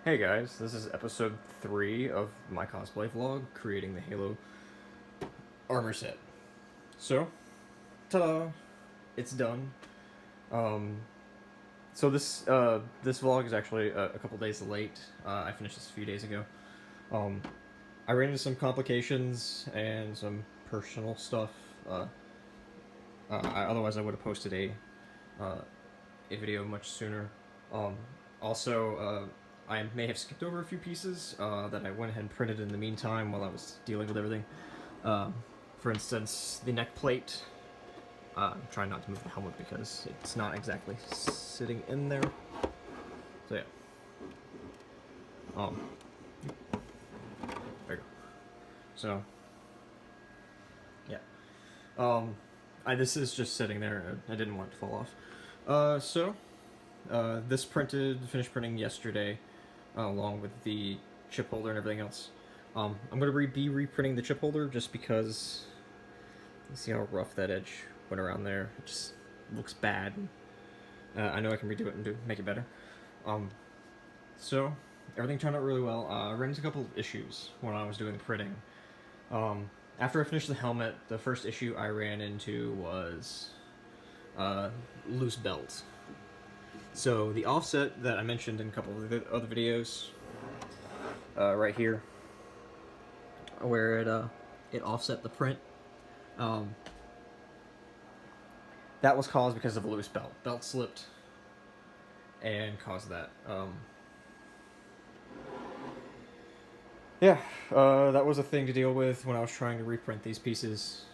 Hey guys, this is episode 3 of my cosplay vlog, creating the Halo armor set. So, ta-da! It's done. Um, this vlog is actually a couple days late. I finished this a few days ago. I ran into some complications and some personal stuff. Otherwise I would have posted a video much sooner. Um, also, I may have skipped over a few pieces that I went ahead and printed in the meantime while I was dealing with everything. For instance, the neck plate. I'm trying not to move the helmet because it's not exactly sitting in there. So yeah. There you go. So, yeah. This is just sitting there. I didn't want it to fall off. This finished printing yesterday, along with the chip holder and everything else. I'm going to be reprinting the chip holder just because you see how rough that edge went around there. It just looks bad. I know I can redo it and make it better. So everything turned out really well. I ran into a couple of issues when I was doing the printing. After I finished the helmet, the first issue I ran into was loose belt. So the offset that I mentioned in a couple of the other videos, right here, where it offset the print, that was caused because of a loose belt. Belt slipped and caused that. That was a thing to deal with when I was trying to reprint these pieces,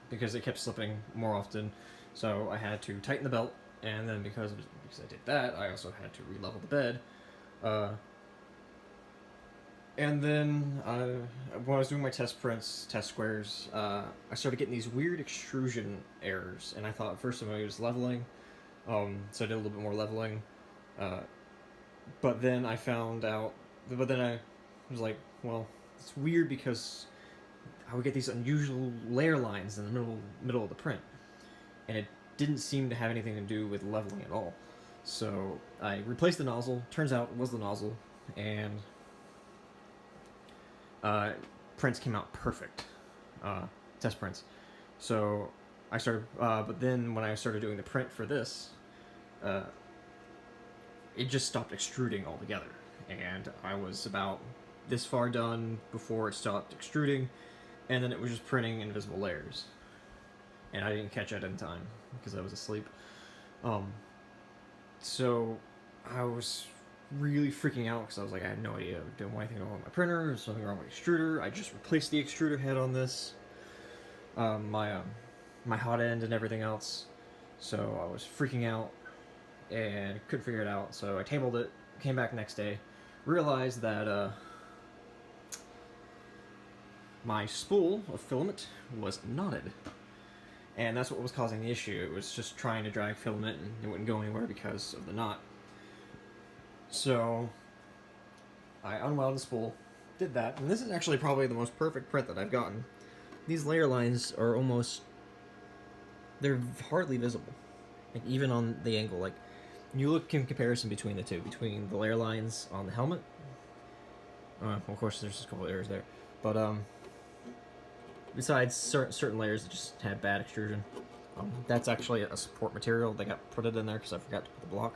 because it kept slipping more often. So I had to tighten the belt, and then because I did that, I also had to re-level the bed. And then when I was doing my test prints, test squares, I started getting these weird extrusion errors, and I thought at first maybe it was leveling, so I did a little bit more leveling. But then I found out, but then I was like, well, it's weird because I would get these unusual layer lines in the middle of the print, and it didn't seem to have anything to do with leveling at all. So I replaced the nozzle. Turns out it was the nozzle, and prints came out perfect. Test prints. So I started, but then when I started doing the print for this, it just stopped extruding altogether, and I was about this far done before it stopped extruding, and then it was just printing invisible layers, and I didn't catch it in time because I was asleep. So I was really freaking out because I was like, I had no idea doing anything wrong with my printer. There's something wrong with the extruder. I just replaced the extruder head on this, my hot end and everything else. So I was freaking out and couldn't figure it out. So I tabled it, came back next day, realized that my spool of filament was knotted. And that's what was causing the issue. It was just trying to drag filament and it wouldn't go anywhere because of the knot. So I unwound the spool, did that, and this is actually probably the most perfect print that I've gotten. These layer lines are they're hardly visible, like even on the angle. Like you look in comparison between the two, between the layer lines on the helmet. Of course, there's a couple of errors there, but besides certain layers that just had bad extrusion. That's actually a support material. They got put it in there because I forgot to put the block.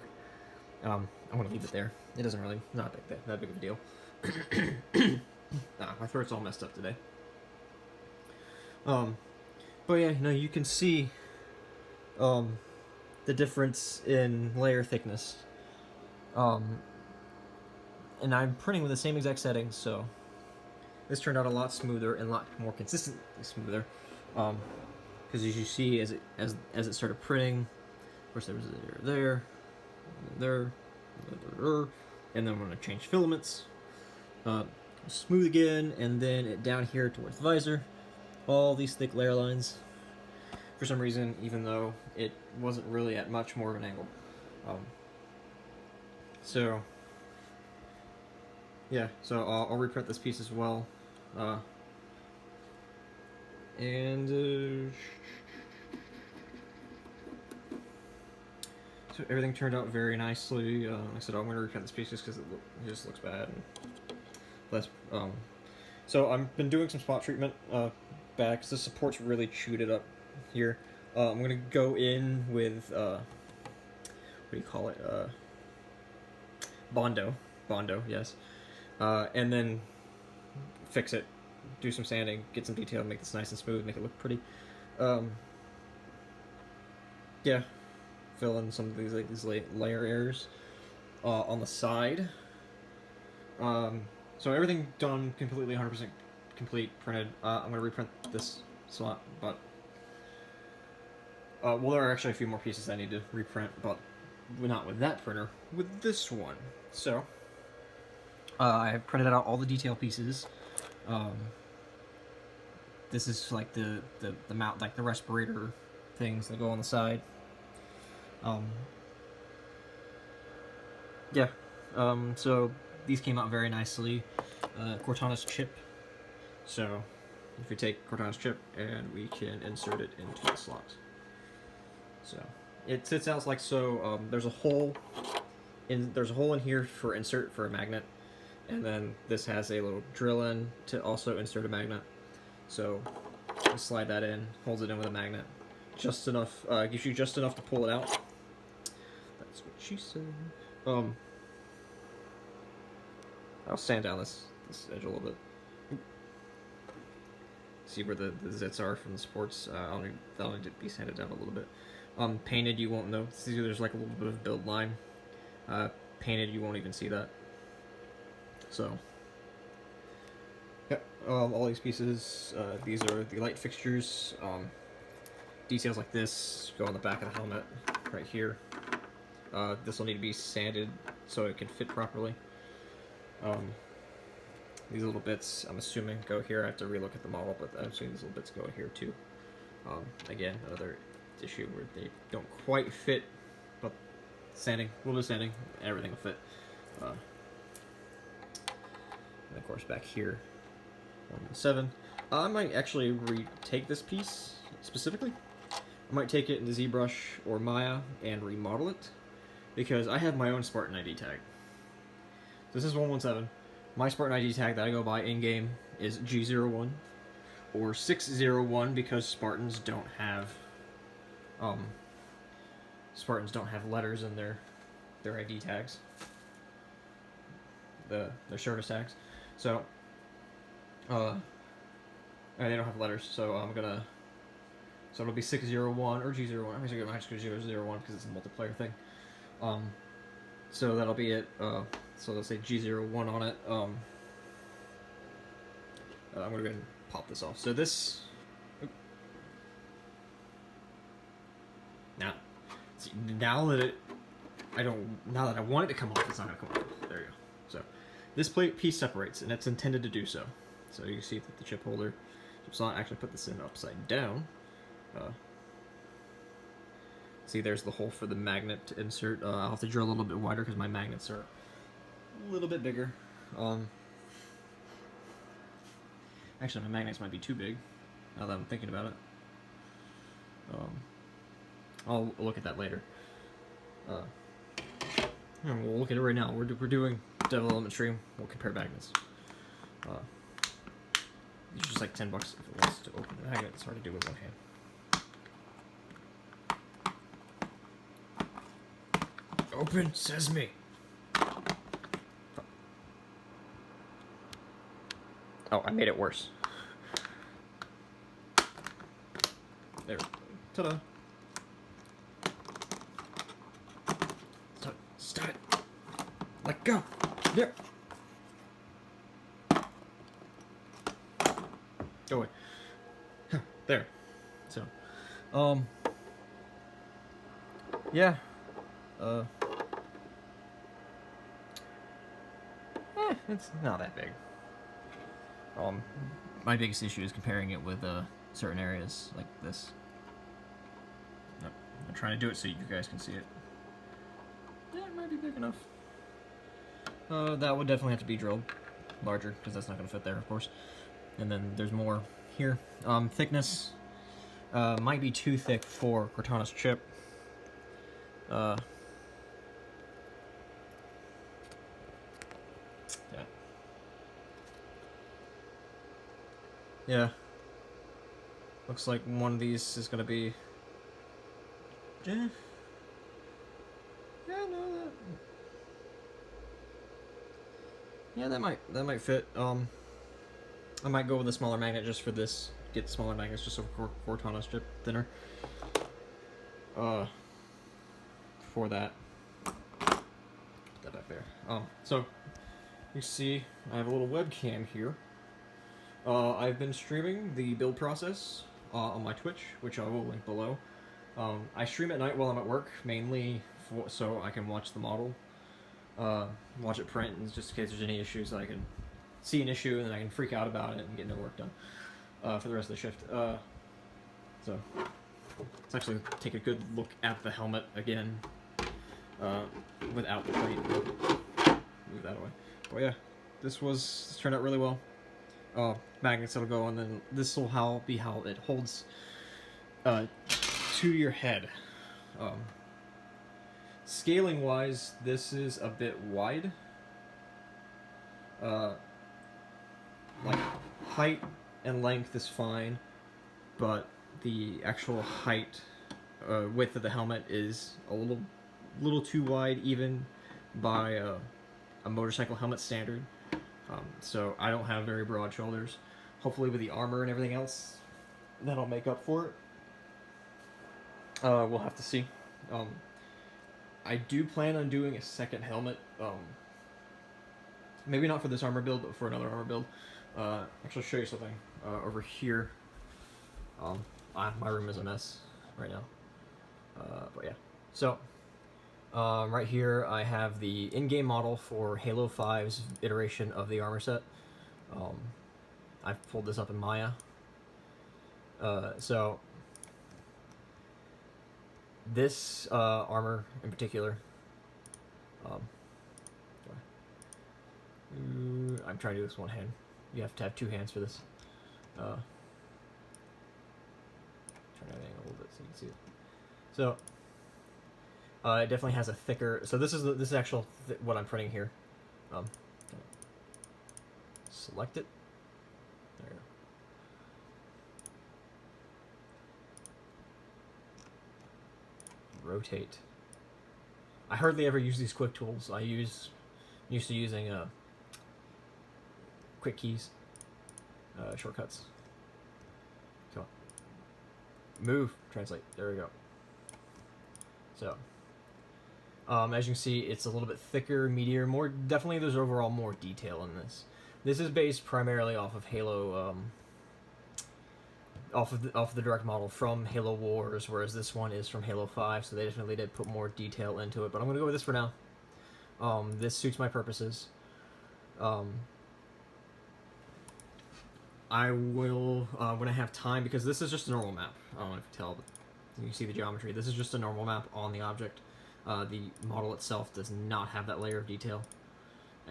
I'm gonna leave it there. It doesn't really, not that big of a deal. My throat's all messed up today. But yeah, you can see the difference in layer thickness. And I'm printing with the same exact settings, so this turned out a lot smoother and a lot more consistently smoother. Because as you see, as it started printing, of course there was a there, and then I'm going to change filaments, smooth again, and then down here towards the visor, all these thick layer lines. For some reason, even though it wasn't really at much more of an angle. So yeah, so I'll reprint this piece as well. So everything turned out very nicely. Like I said, I'm going to recut this piece just because it just looks bad. And less, so I've been doing some spot treatment back because the support's really chewed it up here. I'm going to go in with, what do you call it? Bondo, yes. And then fix it, do some sanding, get some detail, make this nice and smooth, make it look pretty. Yeah, fill in some of these layer errors on the side. So everything done completely, 100% complete, printed. I'm gonna reprint this slot, but well, there are actually a few more pieces I need to reprint, but not with that printer, with this one. So I have printed out all the detail pieces. This is like the mount, like the respirator things that go on the side. Yeah. So these came out very nicely. Cortana's chip. So if we take Cortana's chip and we can insert it into the slot. So it sits out like so. There's a hole in here for insert for a magnet, and then this has a little drill in to also insert a magnet. So you slide that in, holds it in with a magnet, just enough, gives you just enough to pull it out. That's what she said. I'll sand down this edge a little bit. See where the zits are from the supports. That'll need to be sanded down a little bit. Painted, you won't know. See, there's like a little bit of build line. Painted, you won't even see that. So, yeah, all these pieces, these are the light fixtures. Details like this go on the back of the helmet, right here. This will need to be sanded so it can fit properly. These little bits, I'm assuming, go here. I have to relook at the model, but I'm assuming these little bits go here too. Again, another issue where they don't quite fit, but sanding, a little bit of sanding, everything will fit. And of course back here, 1-7. I might actually retake this piece specifically. I might take it into ZBrush or Maya and remodel it, because I have my own Spartan ID tag. This is 117. My Spartan ID tag that I go by in-game is G01 or 601 because Spartans don't have letters in their ID tags. Their service tags. So they don't have letters, so so it'll be 601 or G01. I'm just gonna go 001 because it's a multiplayer thing. So that'll be it. So let's say G01 on it. I'm gonna go ahead and pop this off. So this. Now that I want it to come off, it's not gonna come off. There you go. So this piece separates, and it's intended to do so. So you can see that the chip holder. So I'll actually put this in upside down. See, there's the hole for the magnet to insert. I'll have to drill a little bit wider because my magnets are a little bit bigger. Actually, my magnets might be too big, now that I'm thinking about it. I'll look at that later. And we'll look at it right now. We're doing development stream. We'll compare magnets. It's just like $10 if it wants to open the magnet. It's hard to do with one hand. Open sesame. Oh, I made it worse. There. Ta-da. Stop it. Let go. Yep. Go away. There. So, yeah. It's not that big. My biggest issue is comparing it with certain areas like this. I'm trying to do it so you guys can see it. Yeah, it might be big enough. That would definitely have to be drilled larger because that's not going to fit there, of course. And then there's more here. Thickness might be too thick for Cortana's chip. Yeah. Looks like one of these is gonna be. Yeah. Yeah, no, that. Yeah, that might fit. I might go with a smaller magnet just for this. Get smaller magnets just so 4 ton strip thinner. For that. Put that back there. So you see, I have a little webcam here. I've been streaming the build process on my Twitch, which I will link below. I stream at night while I'm at work, mainly so I can watch the model, watch it print, and just in case there's any issues, I can see an issue and then I can freak out about it and get no work done for the rest of the shift. So let's actually take a good look at the helmet again without the plate. Move that away. But yeah, this turned out really well. Magnets that'll go, and then this will be how it holds to your head. Scaling wise, this is a bit wide. Like height and length is fine, but the actual height, width of the helmet is a little too wide, even by a motorcycle helmet standard. So I don't have very broad shoulders. Hopefully with the armor and everything else, that'll make up for it. We'll have to see. I do plan on doing a second helmet. Maybe not for this armor build, but for another armor build. Actually, show you something over here. My room is a mess right now. But yeah. So, right here I have the in-game model for Halo 5's iteration of the armor set. I've pulled this up in Maya. So, this armor in particular, I'm trying to do this one hand. You have to have 2 hands for this. Turn that angle a little bit so you can see it. So, it definitely has a thicker. So this is actual what I'm printing here. Select it. There you go. Rotate. I hardly ever use these quick tools. I used to using quick keys, shortcuts. So move, translate. There we go. So as you can see, it's a little bit thicker, meatier, more definitely. There's overall more detail in this. This is based primarily off of Halo, off of the direct model from Halo Wars, whereas this one is from Halo 5. So they definitely did put more detail into it. But I'm gonna go with this for now. This suits my purposes. I will, when I have time, because this is just a normal map. I don't know if you can tell, but you can see the geometry. This is just a normal map on the object. The model itself does not have that layer of detail,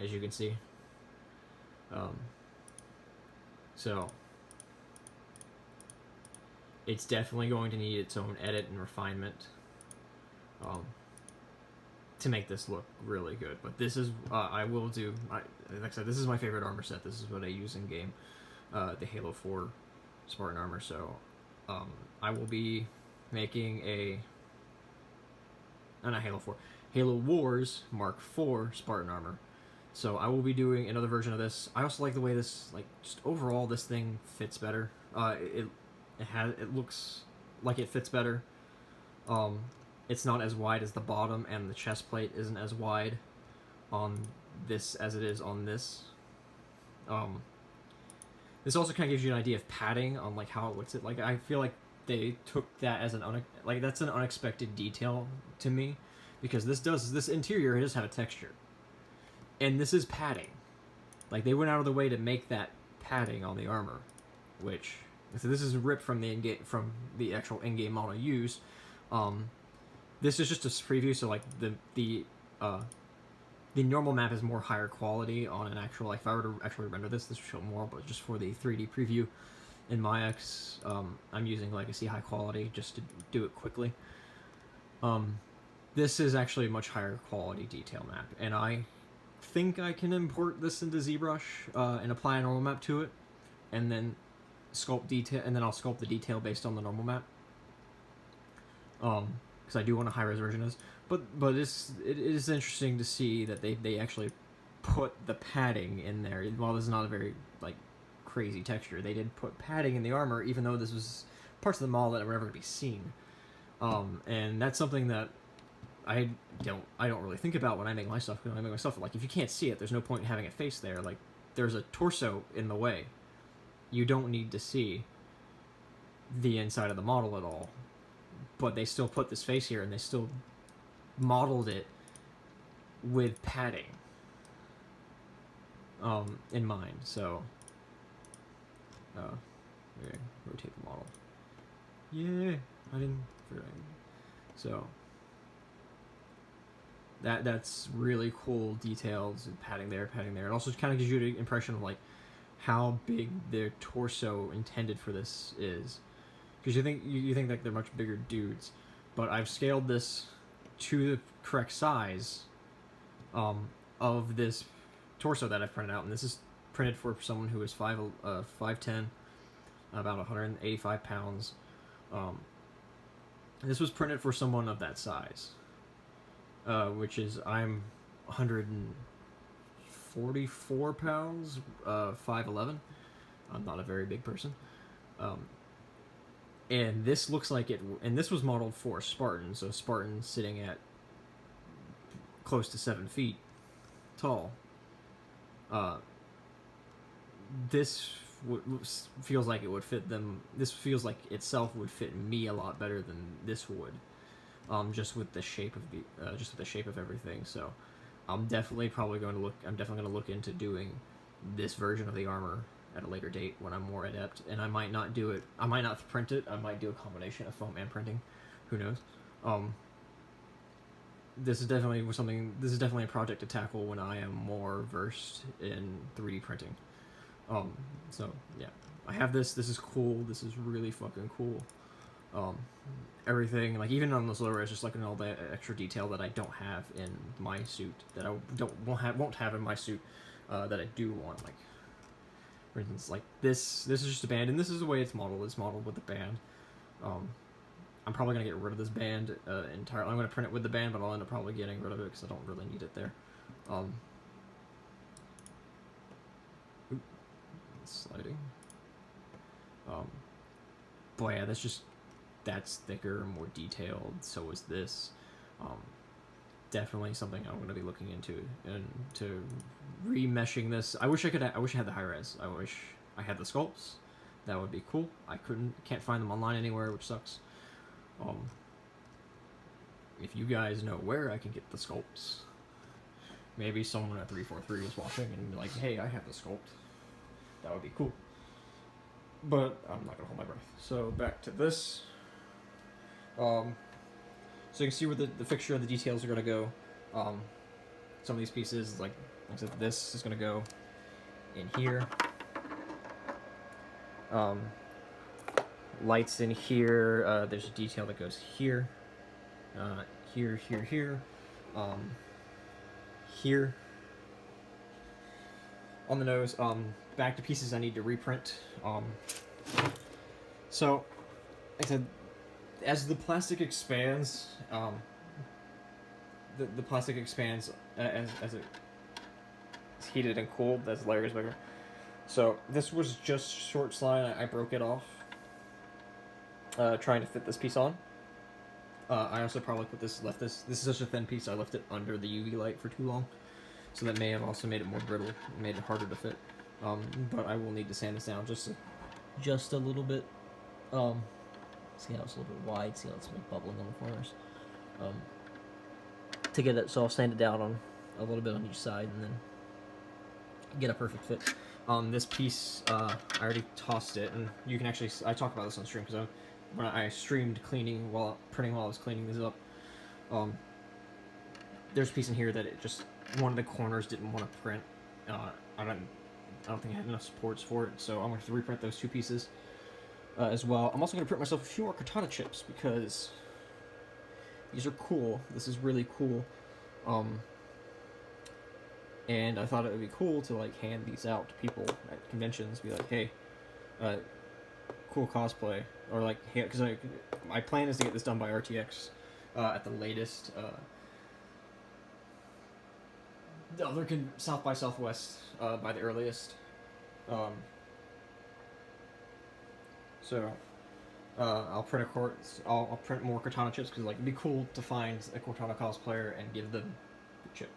as you can see. So, it's definitely going to need its own edit and refinement to make this look really good. But this is, I will do, like I said, this is my favorite armor set. This is what I use in game. The Halo 4 Spartan armor. So I will be making not Halo 4, Halo Wars Mark 4 Spartan armor. So I will be doing another version of this. I also like the way this, like, just overall this thing fits better. It looks like it fits better. It's not as wide as the bottom, and the chest plate isn't as wide on this as it is on this. This also kind of gives you an idea of padding on, like, how it looks. Like, I feel like they took that as that's an unexpected detail to me, because this interior does have a texture, and this is padding. Like, they went out of the way to make that padding on the armor, which, so this is ripped from the actual in-game model used. This is just a preview, so like the normal map is more higher quality on an actual, like, if I were to actually render this would show more, but just for the 3D preview in Maya, I'm using Legacy high quality just to do it quickly. This is actually a much higher quality detail map, and I think I can import this into ZBrush and apply a normal map to it, and then sculpt detail, and then I'll sculpt the detail based on the normal map. Because I do want a high-res version of this. But it is interesting to see that they actually put the padding in there. While this is not a very like crazy texture, they did put padding in the armor, even though this was parts of the model that were never going to be seen. And that's something that I don't really think about when I make my stuff. When I make my stuff, like if you can't see it, there's no point in having a face there. Like there's a torso in the way. You don't need to see the inside of the model at all. But they still put this face here, and they still modeled it with padding in mind. So okay, rotate the model. Yeah, I didn't. So that's really cool details and padding there. It also kind of gives you an impression of like how big their torso intended for this is, because you think like they're much bigger dudes, but I've scaled this to the correct size of this torso that I've printed out, and this is printed for someone who is 5'10", about 185 pounds. This was printed for someone of that size, which is I'm 144 pounds, 5'11". I'm not a very big person. And this looks like it, and this was modeled for Spartan, so Spartan sitting at close to 7 feet tall. This feels like it would fit them. This feels like itself would fit me a lot better than this would, just with the shape of everything. So, I'm definitely going to look into doing this version of the armor at a later date when I'm more adept, and I might not do it. I might not print it. I might do a combination of foam and printing. Who knows? This is definitely a project to tackle when I am more versed in 3D printing. So yeah, I have this. This is cool. This is really fucking cool. Everything, like even on this lower res, just like all the extra detail that I don't have in my suit, that I won't have in my suit, that I do want. Like, for instance, like this is just a band, and this is the way it's modeled. It's modeled with the band. I'm probably gonna get rid of this band entirely. I'm gonna print it with the band, but I'll end up probably getting rid of it because I don't really need it there. Sliding. But yeah, that's thicker, more detailed. So is this. Definitely something I'm going to be looking into, and to remeshing this. I wish I had the high res. I wish I had the sculpts. That would be cool. I can't find them online anywhere, which sucks. If you guys know where I can get the sculpts, maybe someone at 343 was watching and be like, hey, I have the sculpt. That would be cool. But I'm not gonna hold my breath. So back to this. So you can see where the fixture of the details are gonna go. Some of these pieces, like I said, this is gonna go in here. Lights in here. There's a detail that goes here. Here. Here. On the nose. Back to pieces I need to reprint. So, like I said, as the plastic expands, the plastic expands as it's heated and cooled, as the layer is bigger. So this was just short slide. I broke it off, trying to fit this piece on. I also probably this is such a thin piece, I left it under the UV light for too long, so that may have also made it more brittle, made it harder to fit. But I will need to sand this down just a little bit. See how it's a little bit wide, see how it's like bubbling on the corners. To get it, so I'll sand it down on a little bit on each side and then get a perfect fit. This piece, I already tossed it, and you can actually, I talked about this on stream, because when I streamed printing while I was cleaning this up, there's a piece in here that it just, one of the corners didn't want to print. I don't think I had enough supports for it, so I'm going to have to reprint those two pieces as well. I'm also going to print myself a few more katana chips, because these are cool. This is really cool. And I thought it would be cool to like hand these out to people at conventions, be like, hey, cool cosplay, or like, because my plan is to get this done by RTX at the latest. The other South by Southwest by the earliest. So I'll print I'll print more Cortana chips because like it'd be cool to find a Cortana cosplayer and give them the chip.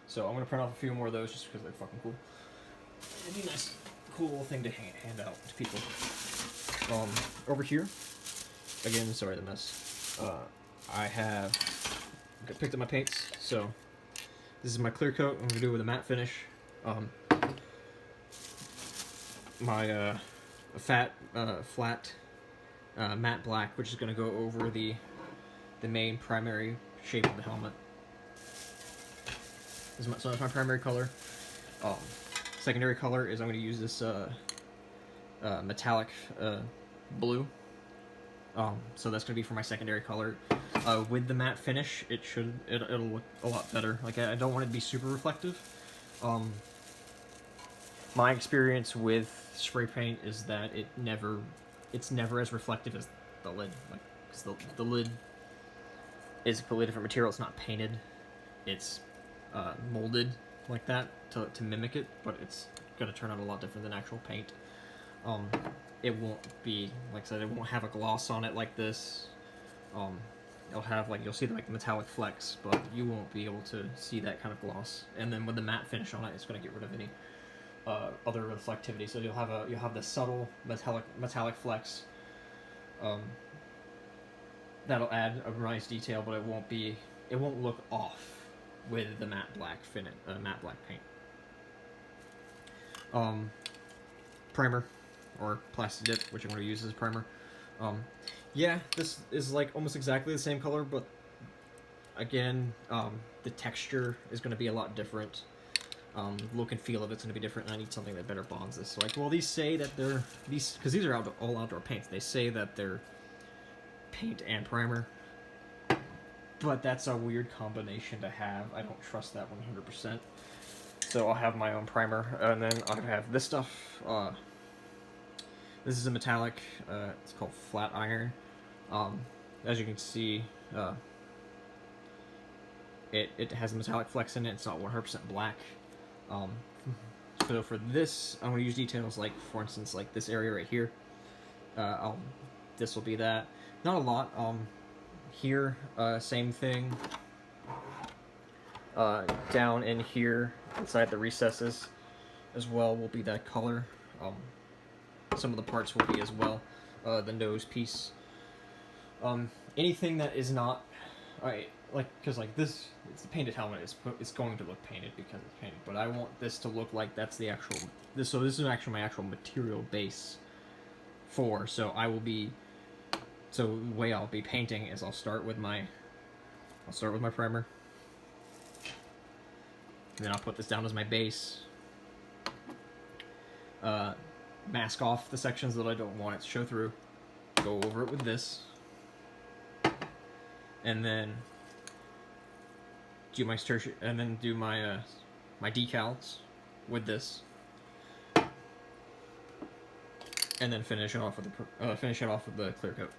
So I'm gonna print off a few more of those just because they're fucking cool. It'd be a nice, cool thing to hand out to people. Over here, again, sorry the mess. I have picked up my paints. So this is my clear coat. I'm gonna do it with a matte finish. My flat matte black, which is going to go over the main primary shape of the helmet. So that's my primary color. Secondary color is I'm going to use this metallic blue. So that's going to be for my secondary color. With the matte finish, it'll look a lot better. Like I don't want it to be super reflective. My experience with spray paint is that it's never as reflective as the lid. Like, because the lid is a completely different material. It's not painted. It's molded like that to mimic it, but it's gonna turn out a lot different than actual paint. It won't be, like I said, it won't have a gloss on it like this. It'll have, like, you'll see like the metallic flecks, but you won't be able to see that kind of gloss. And then with the matte finish on it, it's gonna get rid of any other reflectivity. So you'll have the subtle metallic flecks. That'll add a nice detail, but it won't look off with the matte black paint. Primer or plastic dip, which I'm going to use as a primer. Yeah, this is like almost exactly the same color, but again, the texture is going to be a lot different. Look and feel of it's going to be different, and I need something that better bonds this. So like, well, these say that because these are all outdoor paints. They say that they're paint and primer, but that's a weird combination to have. I don't trust that 100%. So I'll have my own primer, and then I have this stuff. This is a metallic. It's called flat iron. As you can see, it has metallic flecks in it. It's not 100% black. So for this, I'm going to use details like, for instance, like this area right here. This will be that. Not a lot. Here, same thing. Down in here, inside the recesses, as well, will be that color. Some of the parts will be as well. The nose piece. Anything that is not, because like this, it's the painted helmet. It's going to look painted because it's painted. But I want this to look like that's the actual. So this is actually my actual material base. So I will be. So the way I'll be painting is I'll start with my primer. And then I'll put this down as my base. Mask off the sections that I don't want it to show through. Go over it with this. And then do my my decals with this. And then finish it off with the clear coat.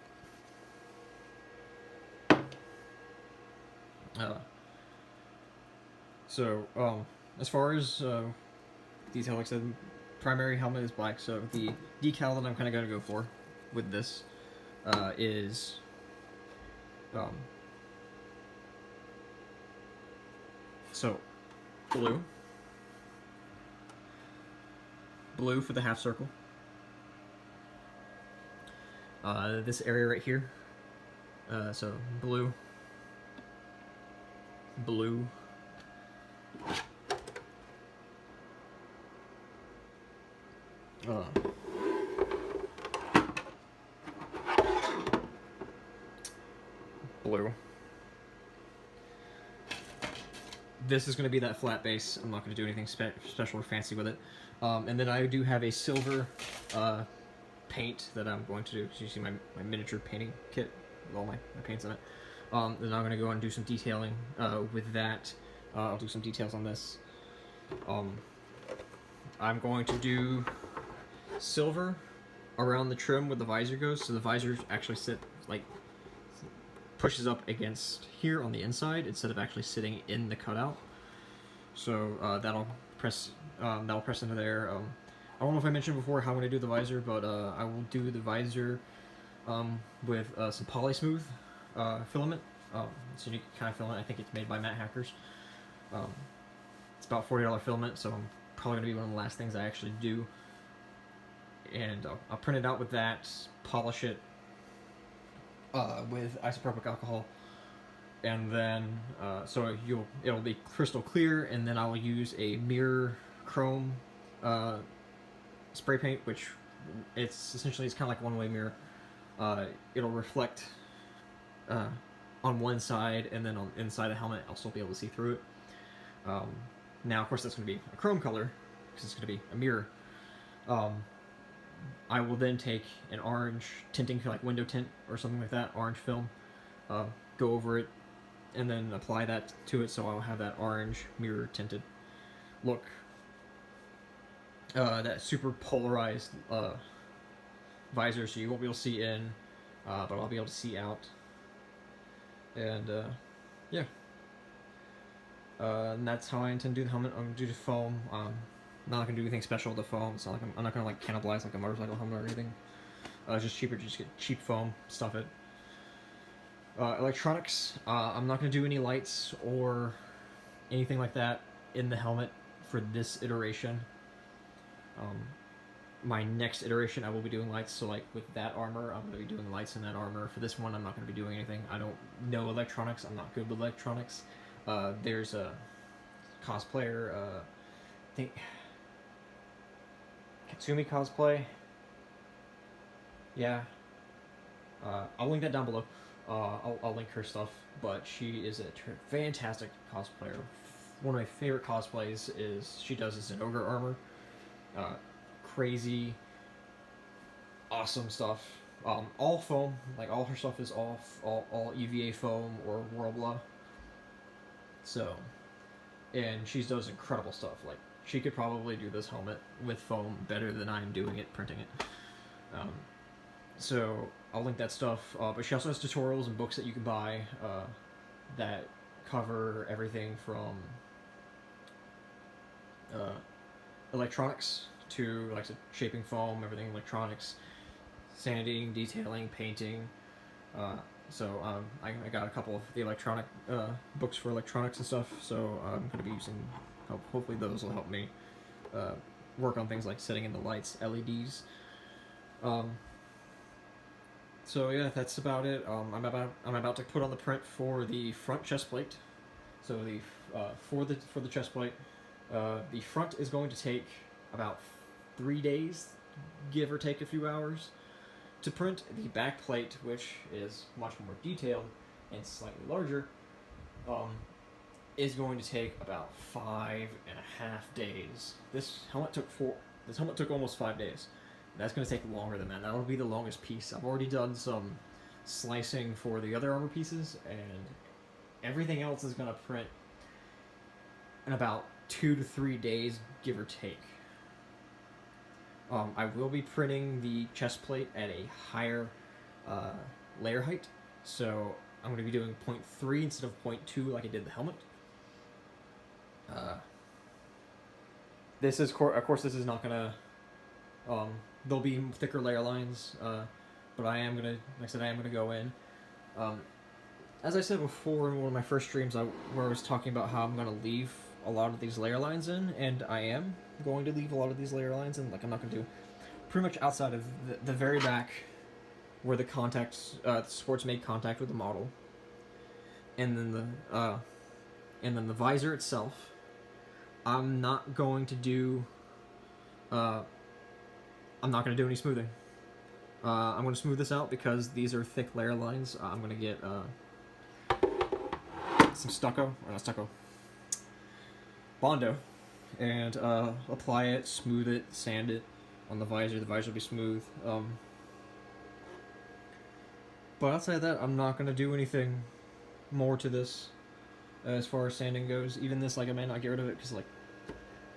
As far as detail, like I said, primary helmet is black, so the decal that I'm kind of going to go for with this is blue for the half circle. This area right here, so blue, blue, blue. This is going to be that flat base. I'm not going to do anything special or fancy with it. And then I do have a silver paint that I'm going to do. So you see my miniature painting kit with all my paints in it. Then I'm going to go and do some detailing with that. I'll do some details on this. I'm going to do silver around the trim where the visor goes, so the visor actually pushes up against here on the inside instead of actually sitting in the cutout. So that'll press into there. I don't know if I mentioned before how I'm going to do the visor, but I will do the visor with some polysmooth filament. It's a unique kind of filament. I think it's made by Matte Hackers. It's about $40 filament, so I'm probably going to be one of the last things I actually do. And I'll print it out with that, polish it with isopropyl alcohol, and then so it'll be crystal clear, and then I will use a mirror chrome spray paint, which it's kind of like one-way mirror. It'll reflect on one side, and then on inside the helmet I'll still be able to see through it. Now, of course, that's going to be a chrome color because it's going to be a mirror. I will then take an orange tinting, like window tint or something like that, orange film, go over it, and then apply that to it, so I'll have that orange mirror tinted look. That super polarized visor, so you won't be able to see in, but I'll be able to see out. And yeah, and that's how I intend to do the helmet. I'm going to do the foam. I'm not going to do anything special with the foam. It's not like I'm not going to like cannibalize like a motorcycle helmet or anything. It's just cheaper to just get cheap foam, stuff it. Electronics, I'm not going to do any lights or anything like that in the helmet for this iteration. My next iteration I will be doing lights, so like with that armor I'm going to be doing lights in that armor. For this one I'm not going to be doing anything. I don't know electronics, I'm not good with electronics. There's a cosplayer, I think Katsumi Cosplay, yeah, I'll link that down below. I'll link her stuff, but she is a fantastic cosplayer. One of my favorite cosplays she does an ogre armor. Crazy, awesome stuff. All foam, like all her stuff is all EVA foam or Whirlblah. So, and she does incredible stuff. Like, she could probably do this helmet with foam better than I'm doing it, printing it. So I'll link that stuff. But she also has tutorials and books that you can buy that cover everything from electronics to, like I said, shaping foam, everything electronics, sanding, detailing, painting. So I got a couple of the electronic books for electronics and stuff, so I'm going to be using, hopefully those will help me work on things like setting in the lights, LEDs. So yeah, that's about it. I'm about to put on the print for the front chest plate. So for the chest plate, the front is going to take about 3 days, give or take a few hours, to print. The back plate, which is much more detailed and slightly larger, is going to take about 5.5 days. This helmet took almost 5 days. That's going to take longer than that. That'll be the longest piece. I've already done some slicing for the other armor pieces, and everything else is going to print in about 2 to 3 days, give or take. I will be printing the chest plate at a higher layer height, so I'm going to be doing 0.3 instead of 0.2 like I did the helmet. This is, of course, this is not going to, there'll be thicker layer lines, but I am going to, like I said, I am going to go in. As I said before in one of my first streams where I was talking about how I'm going to leave a lot of these layer lines in, and I am going to leave a lot of these layer lines in. Like, I'm not going to do pretty much outside of the very back where the supports make contact with the model, and then the visor itself. I'm not going to do any smoothing. I'm going to smooth this out because these are thick layer lines. I'm going to get some stucco, or not stucco, Bondo, and apply it, smooth it, sand it on the visor. The visor will be smooth. But outside of that, I'm not going to do anything more to this as far as sanding goes. Even this, like, I may not get rid of it because, like,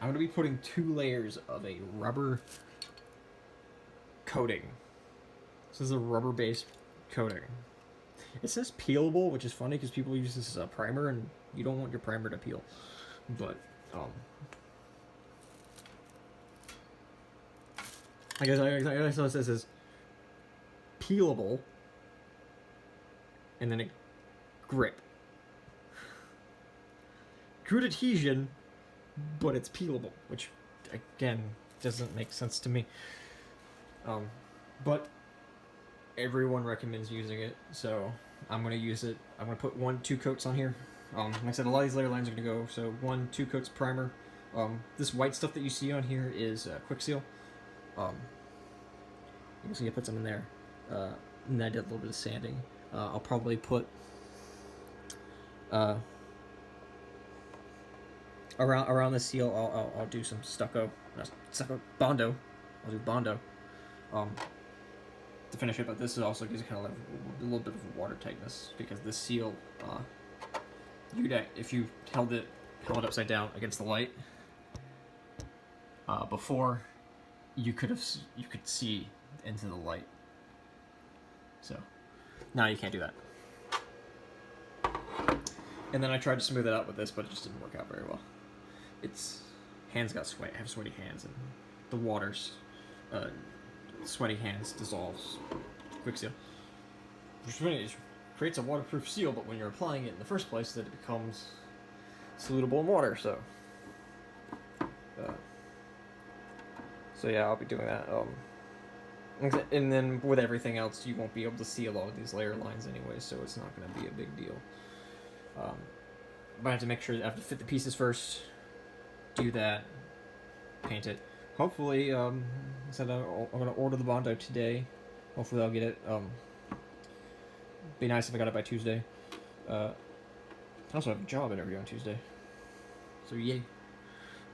I'm going to be putting 2 layers of a rubber coating. This is a rubber-based coating. It says peelable, which is funny because people use this as a primer, and you don't want your primer to peel. But I guess it says is peelable, and then a grip. Good adhesion, but it's peelable, which again doesn't make sense to me. But everyone recommends using it, so I'm gonna use it. I'm gonna put 1-2 coats on here. Like I said, a lot of these layer lines are gonna go, so 1-2 coats primer. This white stuff that you see on here is quick seal. You can see I put some in there, and then I did a little bit of sanding. I'll probably put around the seal. I'll do some stucco, Bondo. I'll do Bondo. To finish it, but this is also gives it kind of like a little bit of water tightness because this seal, if you held it upside down against the light, before you could see into the light. So now you can't do that. And then I tried to smooth it out with this, but it just didn't work out very well. Hands got sweaty. I have sweaty hands, and the water's sweaty hands dissolves quick seal. Which creates a waterproof seal, but when you're applying it in the first place, that it becomes solutable in water. So yeah, I'll be doing that. And then with everything else, you won't be able to see a lot of these layer lines anyway, so it's not going to be a big deal. But I have to make sure that I have to fit the pieces first, do that, paint it. Hopefully, I'm going to order the Bondo today. Hopefully I'll get it. Be nice if I got it by Tuesday. I also have a job interview on Tuesday. So yay.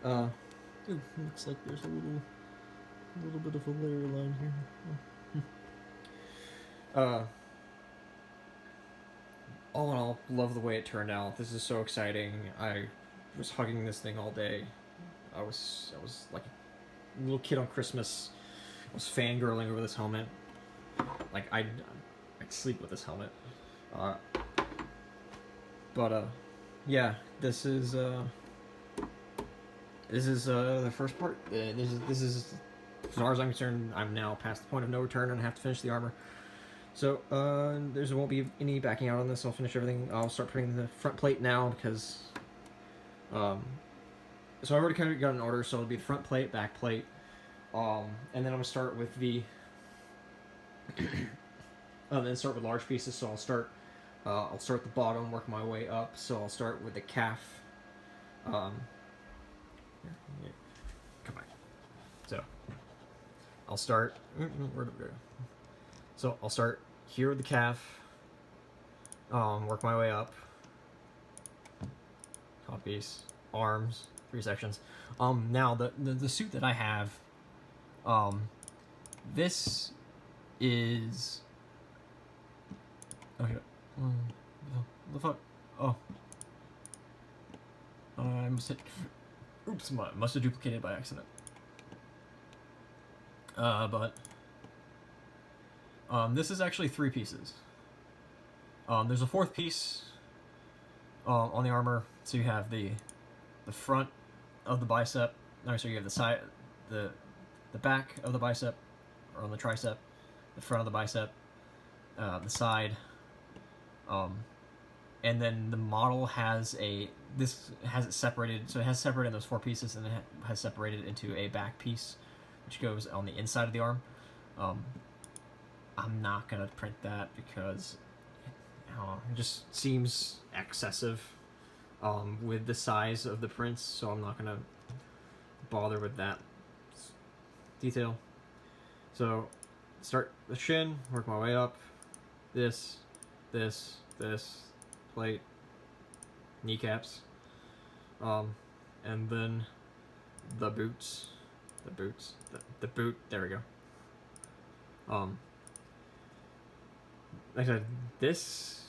Looks like there's a little bit of a layer line here. All in all, love the way it turned out. This is so exciting. I was hugging this thing all day. I was like a little kid on Christmas. I was fangirling over this helmet. Like I'd sleep with this helmet. Yeah, this is the first part. This is as far as I'm concerned, I'm now past the point of no return and I have to finish the armor. So there won't be any backing out on this. I'll finish everything. I'll start putting the front plate now because so I've already kind of got an order. So it'll be the front plate, back plate, and then I'm gonna start with the then start with large pieces. So I'll start at the bottom, work my way up. So I'll start with the calf. Come on. So I'll start. Where did we go? So I'll start here with the calf. Work my way up. Top piece, arms, 3 sections. Now the suit that I have. This is. Okay. The fuck? Oh. I must hit. Oops, must have duplicated by accident. But this is actually 3 pieces. There's a 4th piece on the armor, so you have the front of the bicep. No, so you have the side, the back of the bicep, or on the tricep, the front of the bicep, the side, and then the model has it separated. So it has separated those 4 pieces, and it has separated into a back piece, which goes on the inside of the arm. I'm not gonna print that because it just seems excessive with the size of the prints, so I'm not gonna bother with that detail. So start the shin, work my way up, this, plate, kneecaps, and then the boots, the boot, there we go. Like I said, this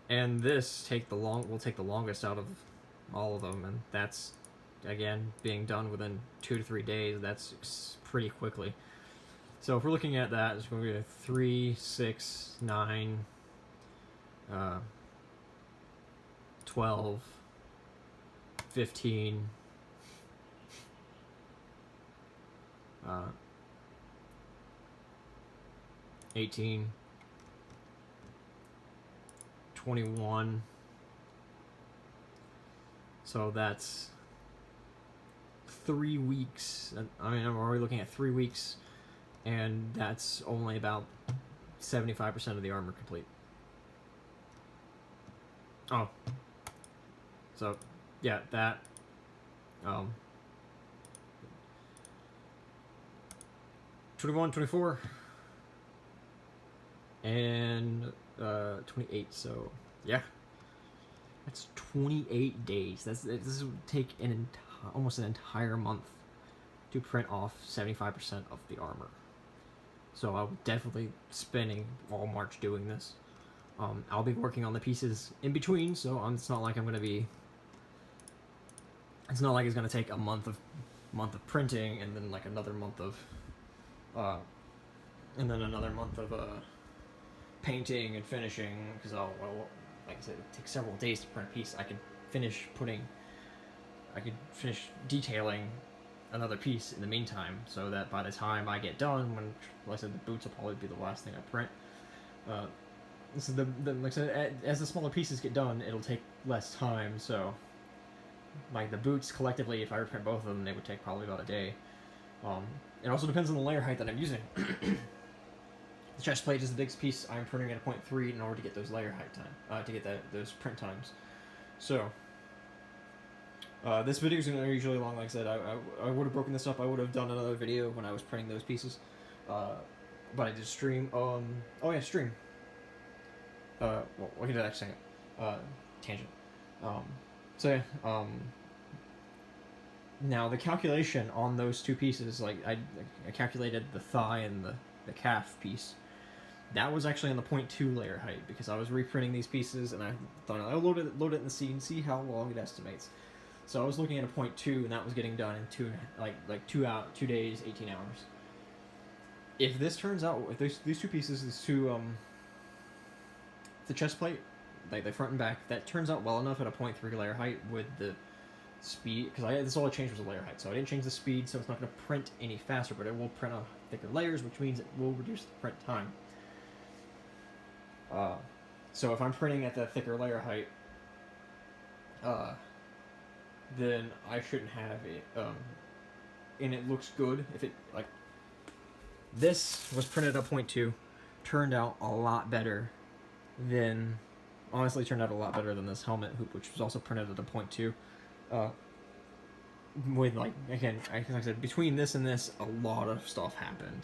and this will take the longest out of all of them, and that's again being done within 2 to 3 days. That's pretty quickly. So if we're looking at that, it's going to be a 3, 6, 9, 12, 15, 18, 21. So that's 3 weeks. I mean, I'm already looking at 3 weeks, and that's only about 75% of the armor complete. Oh. So, yeah, that. 21, 24, and 28. So, yeah. That's 28 days. This would take almost an entire month to print off 75% of the armor. So I'll definitely spending all March doing this. I'll be working on the pieces in between, so it's not like I'm gonna be. It's not like it's gonna take a month of printing and then like another month of, painting and finishing, because like I said, it takes several days to print a piece. I could finish detailing another piece in the meantime, so that by the time I get done, when, like I said, the boots will probably be the last thing I print. So like I said, as the smaller pieces get done, it'll take less time. So, like the boots collectively, if I were to print both of them, they would take probably about a day. It also depends on the layer height that I'm using. The chest plate is the biggest piece. I'm printing at a 0.3 in order to get those layer height time, to get those print times. So, this video is going to be usually long. Like I said, I would have broken this up. I would have done another video when I was printing those pieces. But I did stream. Oh yeah, stream. Well, we can do that next second. Tangent. So yeah. Now the calculation on those two pieces, like I calculated the thigh and the calf piece. That was actually on the 0.2 layer height, because I was reprinting these pieces and I thought I'll load it in the scene, see how long it estimates. So I was looking at a 0.2, and that was getting done in 2 days, 18 hours. If this turns out, if these two pieces, the chest plate, like the front and back, that turns out well enough at a 0.3 layer height with the speed, because this all I changed was the layer height, so I didn't change the speed, so it's not going to print any faster, but it will print on thicker layers, which means it will reduce the print time. So if I'm printing at the thicker layer height, then I shouldn't have it, and it looks good. If it, like, this was printed at 0.2, turned out a lot better than, honestly turned out a lot better than this helmet hoop, which was also printed at a 0.2. With, like, again, like I said, between this and this, a lot of stuff happened.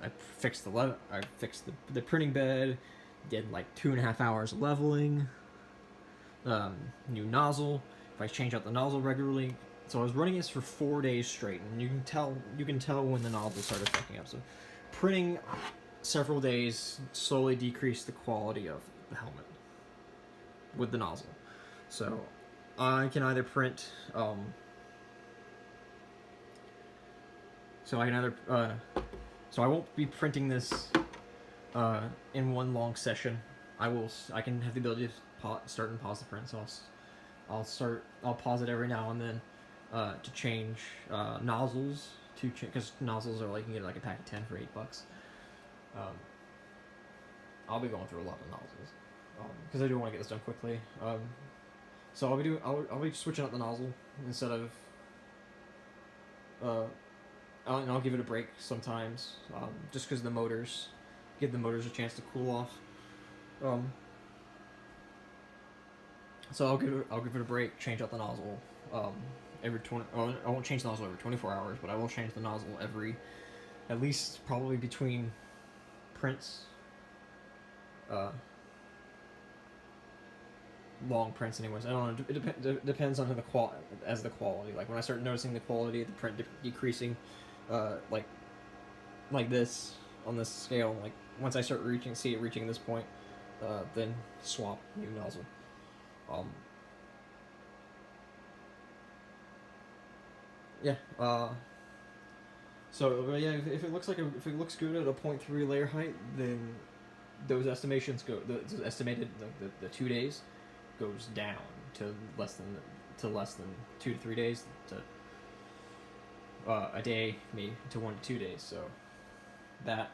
I fixed the printing bed, did like 2.5 hours leveling, new nozzle. If I change out the nozzle regularly, so I was running this for 4 days straight, and you can tell when the nozzle started fucking up. So printing several days slowly decreased the quality of the helmet with the nozzle. So I can either print, so I won't be printing this in one long session. I can have the ability to start and pause the print. So I'll pause it every now and then to change nozzles, because nozzles are like, you can get like a pack of 10 for $8. I'll be going through a lot of nozzles because I do want to get this done quickly. So I'll be switching out the nozzle instead of and I'll give it a break sometimes, just because give the motors a chance to cool off. So I'll give it a break, change out the nozzle every 20. I won't change the nozzle every 24 hours, but I will change the nozzle at least probably between prints. Long prints, anyways. I don't know. It depends on the quality. Like when I start noticing the quality of the print decreasing, like this on this scale, like once I start see it reaching this point, then swap new nozzle. Yeah. So yeah, if it looks if it looks good at a 0.3 layer height, then those estimations those estimated the 2 days goes down to less than 2 to 3 days to a day, maybe to 1 to 2 days. So that,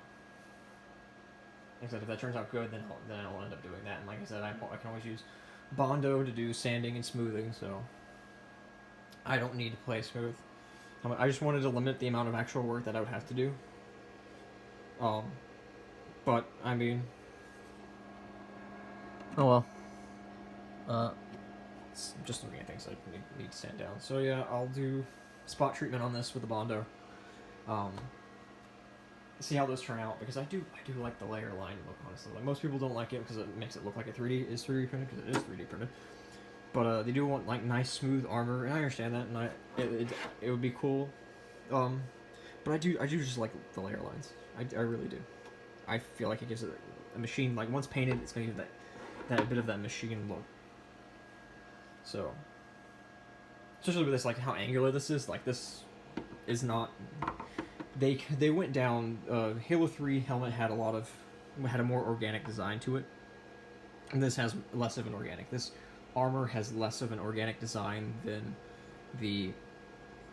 like I said, if that turns out good, then I'll end up doing that. And like I said, I can always use Bondo to do sanding and smoothing, so I don't need to play smooth. I just wanted to limit the amount of actual work that I would have to do. But I mean, oh well. Just looking at things I need to sand down. So yeah, I'll do spot treatment on this with the Bondo. See how those turn out, because I do like the layer line look, honestly. Like, most people don't like it because it makes it look like it is 3D printed, because it is 3D printed. But they do want like nice smooth armor, and I understand that, and it would be cool. But I do just like the layer lines. I really do. I feel like it gives it a machine, like once painted, it's gonna give that bit of that machine look. So, especially with this, like how angular this is, like this is not. They went down. Halo 3 helmet had a more organic design to it, and this has less of an organic. This armor has less of an organic design than the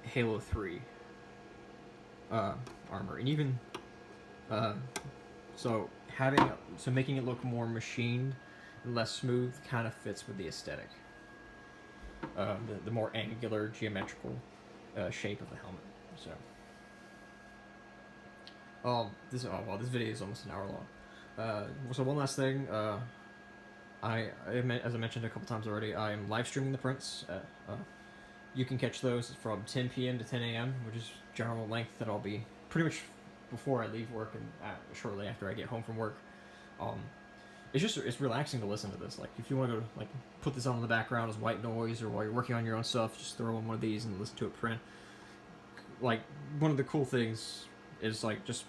Halo 3 armor, and even so making it look more machined and less smooth kind of fits with the aesthetic. The more angular, geometrical shape of the helmet. So, this video is almost an hour long. So one last thing, as I mentioned a couple times already, I am live streaming the prints. You can catch those from 10 p.m. to 10 a.m., which is general length that I'll be pretty much before I leave work and shortly after I get home from work. It's relaxing to listen to this. Like, if you want to go, like, put this on in the background as white noise, or while you're working on your own stuff, just throw in one of these and listen to it print. Like, one of the cool things is, like, just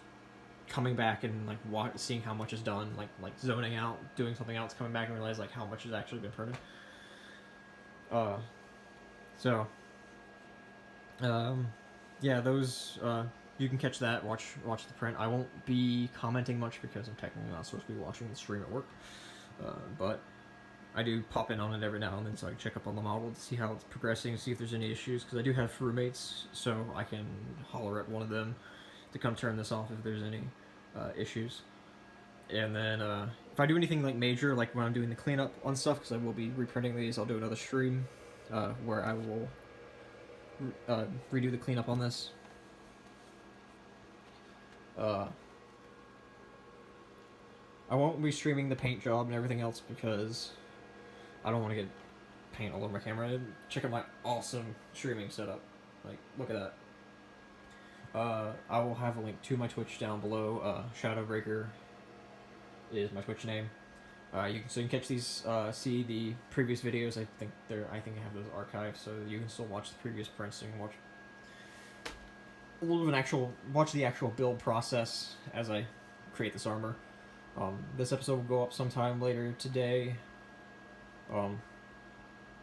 coming back and, like, seeing how much is done, like zoning out, doing something else, coming back and realize, like, how much has actually been printed. Yeah, those, you can catch that, watch the print. I won't be commenting much because I'm technically not supposed to be watching the stream at work, but I do pop in on it every now and then, so I can check up on the model to see how it's progressing, see if there's any issues, because I do have roommates, so I can holler at one of them to come turn this off if there's any issues. And then if I do anything like major, like when I'm doing the cleanup on stuff, because I will be reprinting these, I'll do another stream where I will redo the cleanup on this. I won't be streaming the paint job and everything else because I don't want to get paint all over my camera. Check out my awesome streaming setup. Like, look at that. I will have a link to my Twitch down below. Shadowbreakre is my Twitch name. You can catch these, see the previous videos. I think I have those archived, so you can still watch the previous prints. You can watch a little bit of watch the actual build process as I create this armor. This episode will go up sometime later today.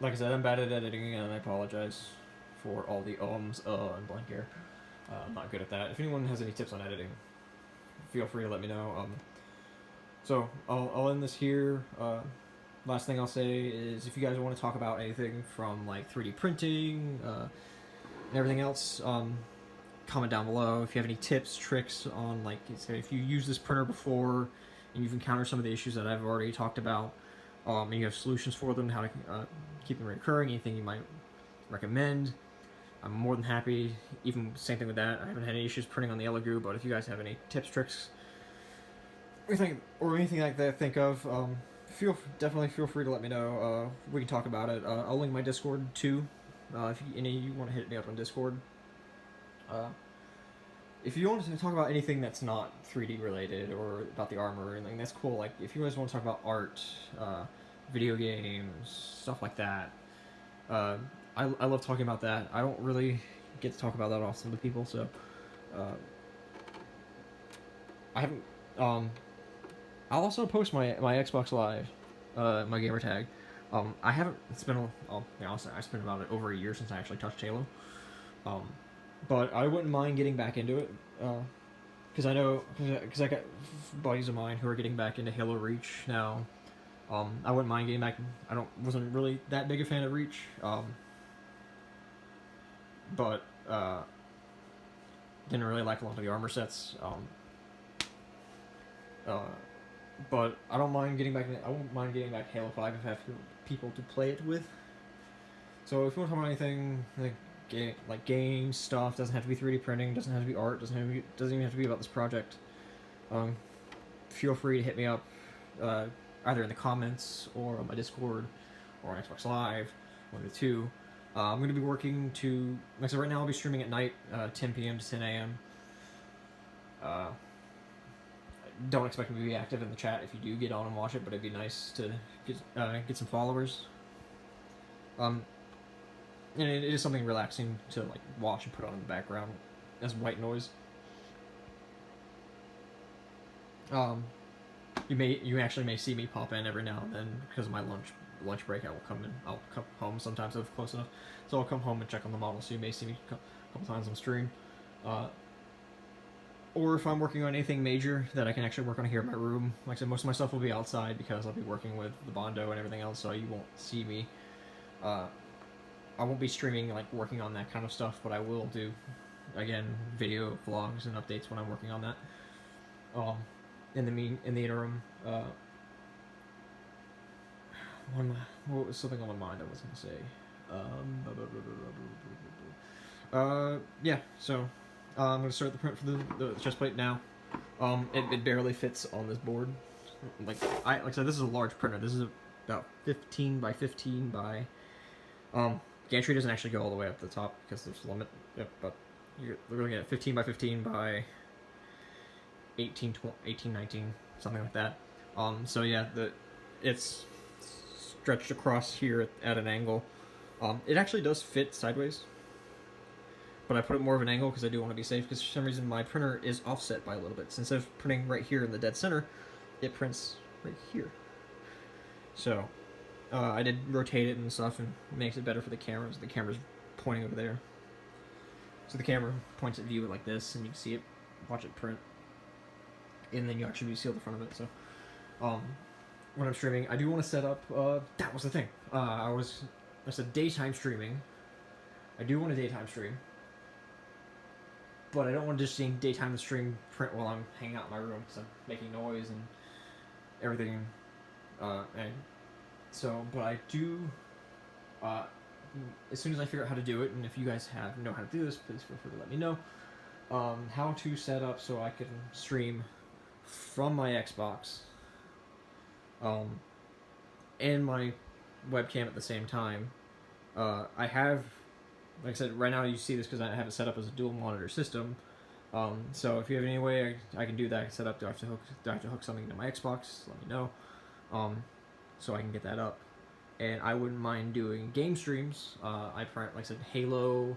Like I said, I'm bad at editing, and I apologize for all the and blank air. I'm not good at that. If anyone has any tips on editing, feel free to let me know. So I'll end this here. Last thing I'll say is, if you guys want to talk about anything from like 3D printing and everything else, comment down below. If you have any tips, tricks on, like, say, if you use this printer before and you've encountered some of the issues that I've already talked about, and you have solutions for them, how to keep them recurring, anything you might recommend, I'm more than happy. Even same thing with that. I haven't had any issues printing on the Elegoo, but if you guys have any tips, tricks, anything like that, think of, definitely feel free to let me know. We can talk about it. I'll link my Discord too. If any of you want to hit me up on Discord. If you want to talk about anything that's not 3D related or about the armor or anything, that's cool. Like, if you guys want to talk about art, video games, stuff like that, I love talking about that. I don't really get to talk about that often with people, so I haven't. I'll also post my Xbox Live, my gamer tag. I haven't. It's been honestly, it's been about over a year since I actually touched Halo. but I wouldn't mind getting back into it. Because I know, because I got buddies of mine who are getting back into Halo Reach now. I wouldn't mind getting back. Wasn't really that big a fan of Reach. But didn't really like a lot of the armor sets. But I don't mind getting back. I won't mind getting back Halo 5 if I have people to play it with. So if you want to talk about anything like game stuff, doesn't have to be 3D printing, doesn't have to be art, doesn't even have to be about this project. Feel free to hit me up, either in the comments or on my Discord or on Xbox Live, one of the two. I'm going to be working to, like I said, right now I'll be streaming at night, 10 p.m. to 10 a.m. Don't expect me to be active in the chat if you do get on and watch it, but it'd be nice to get some followers. And it is something relaxing to like watch and put on in the background as white noise. You actually may see me pop in every now and then because of my lunch break. I'll come home sometimes if close enough, so I'll come home and check on the model. So you may see me a couple times on stream. Or if I'm working on anything major that I can actually work on here in my room. Like I said, most of my stuff will be outside because I'll be working with the Bondo and everything else, so you won't see me. I won't be streaming, like, working on that kind of stuff, but I will do, again, video vlogs and updates when I'm working on that. In the interim, what was something on my mind I was going to say? Yeah, so... I'm going to start the print for the chest plate now. It barely fits on this board. Like I said, this is a large printer. This is about 15 by 15 by... gantry doesn't actually go all the way up to the top because there's a limit. Yep, but you're looking at 15 by 15 by 18, 19, something like that. So yeah, it's stretched across here at an angle. It actually does fit sideways. But I put it more of an angle because I do want to be safe, because for some reason my printer is offset by a little bit. So instead of printing right here in the dead center, it prints right here. So I did rotate it and stuff, and it makes it better for the cameras. The camera's pointing over there. So the camera points at view like this, and you can see it, watch it print. And then you actually see the front of it. So when I'm streaming, I do want to set up, that was the thing. I said daytime streaming. I do want a daytime stream. But I don't want to just seeing daytime stream print while I'm hanging out in my room because I'm making noise and everything. But I do. As soon as I figure out how to do it, and if you guys know how to do this, please feel free to let me know. How to set up so I can stream from my Xbox, and my webcam at the same time. I have. Like I said, right now you see this because I have it set up as a dual monitor system. So if you have any way I can do that set up, do I have to hook something to my Xbox? Let me know, so I can get that up. And I wouldn't mind doing game streams. Like I said, Halo,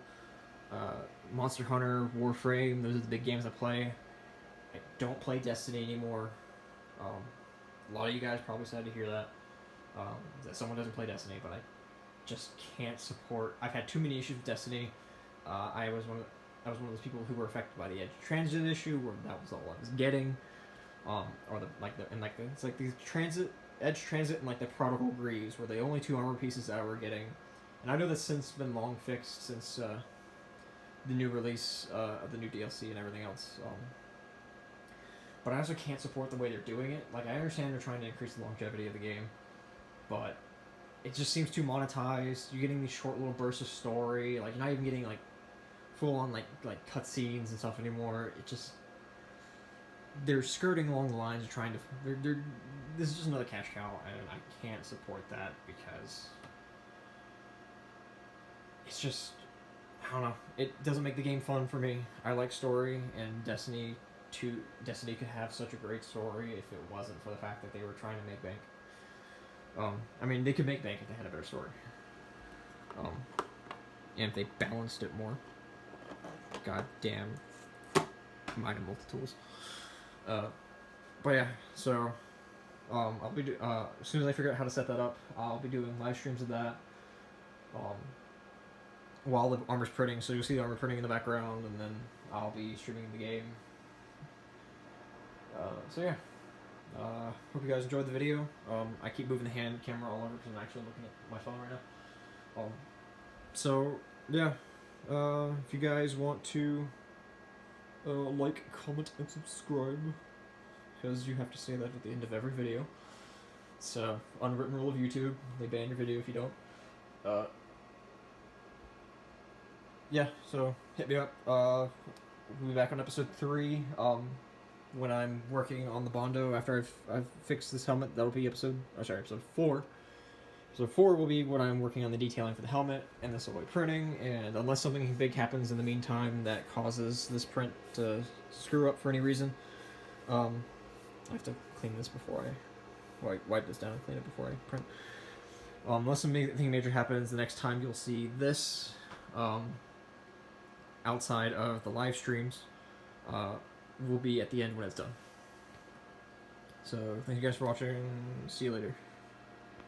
Monster Hunter, Warframe. Those are the big games I play. I don't play Destiny anymore. A lot of you guys probably sad to hear that someone doesn't play Destiny, but I just can't support. I've had too many issues with Destiny. I was one of those people who were affected by the Edge transit issue, where that was all I was getting. It's like these Edge transit and like the Prodigal Greaves were the only two armor pieces that I were getting. And I know that's since been long fixed since the new release of the new DLC and everything else. But I also can't support the way they're doing it. Like, I understand they're trying to increase the longevity of the game, but it just seems too monetized. You're getting these short little bursts of story. Like, you're not even getting like full on like cutscenes and stuff anymore. It just, they're skirting along the lines of trying to. This is just another cash cow, and I can't support that because it's just, I don't know. It doesn't make the game fun for me. I like story, and Destiny could have such a great story if it wasn't for the fact that they were trying to make bank. I mean, they could make bank if they had a better story. And if they balanced it more. God damn. Combined multi-tools. But yeah, so, I'll be as soon as I figure out how to set that up, I'll be doing live streams of that. while the armor's printing, so you'll see the armor printing in the background, and then I'll be streaming the game. So yeah, hope you guys enjoyed the video. I keep moving the hand camera all over because I'm actually looking at my phone right now. So yeah, if you guys want to like, comment, and subscribe, because you have to say that at the end of every video. It's an unwritten rule of YouTube. They ban your video if you don't. Yeah, so hit me up. We'll be back on episode 3. When I'm working on the Bondo after I've fixed this helmet. That'll be episode 4. Episode 4 will be when I'm working on the detailing for the helmet, and this will be printing. And unless something big happens in the meantime that causes this print to screw up for any reason, I have to clean this before I wipe this down and clean it before I print. Unless something major happens, the next time you'll see this, outside of the live streams, will be at the end when it's done. So thank you guys for watching. See you later.